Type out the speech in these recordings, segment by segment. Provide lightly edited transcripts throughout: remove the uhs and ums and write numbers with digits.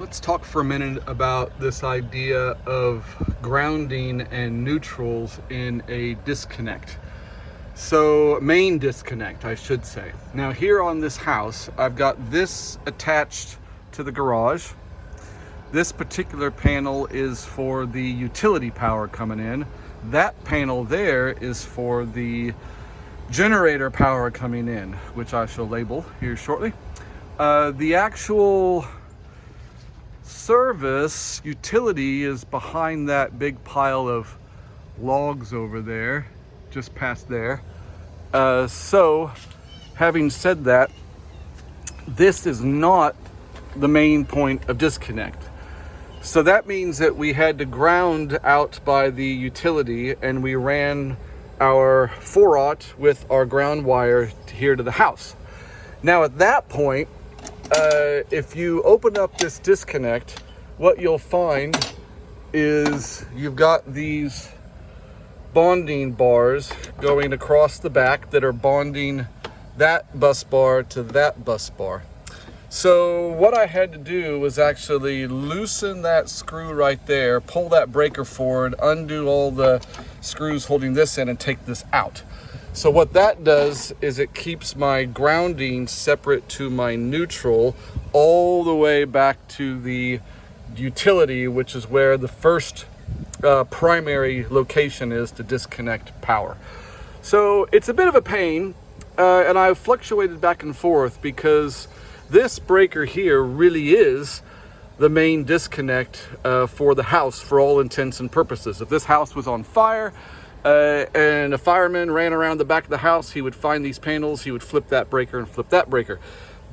Let's talk for a minute about this idea of grounding and neutrals in a disconnect. So, main disconnect, I should say. Now here on this house, I've got this attached to the garage. This particular panel is for the utility power coming in. That panel there is for the generator power coming in, which I shall label here shortly. The actual service utility is behind that big pile of logs over there, just past there. So having said that, this is not the main point of disconnect. So that means that we had to ground out by the utility, and we ran our 4-aught with our ground wire here to the house. Now at that point, if you open up this disconnect, what you'll find is you've got these bonding bars going across the back that are bonding that bus bar to that bus bar. So what I had to do was actually loosen that screw right there, pull that breaker forward, undo all the screws holding this in, and take this out. So what that does is it keeps my grounding separate to my neutral all the way back to the utility, which is where the first primary location is to disconnect power. So it's a bit of a pain, and I've fluctuated back and forth because this breaker here really is the main disconnect for the house for all intents and purposes. If this house was on fire and a fireman ran around the back of the house, he would find these panels, he would flip that breaker and flip that breaker.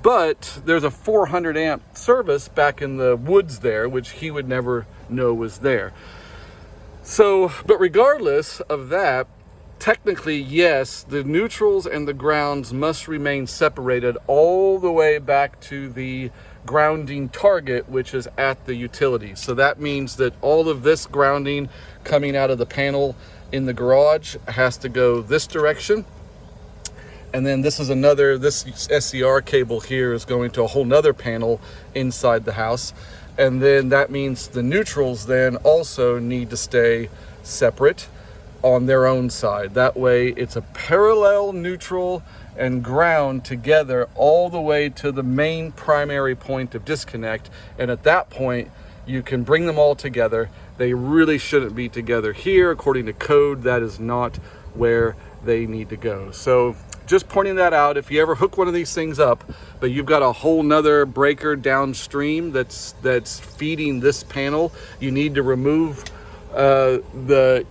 But there's a 400 amp service back in the woods there, which he would never know was there. So, but regardless of that, technically, yes, the neutrals and the grounds must remain separated all the way back to the grounding target, which is at the utility. So that means that all of this grounding coming out of the panel in the garage has to go this direction. And then this SCR cable here is going to a whole nother panel inside the house. And then that means the neutrals then also need to stay separate on their own side. That way it's a parallel neutral and ground together all the way to the main primary point of disconnect. And at that point, you can bring them all together. They really shouldn't be together here. According to code, that is not where they need to go. So just pointing that out, if you ever hook one of these things up, but you've got a whole nother breaker downstream that's feeding this panel, you need to remove you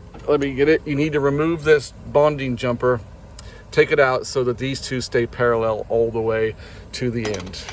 need to remove this bonding jumper, take it out so that these two stay parallel all the way to the end.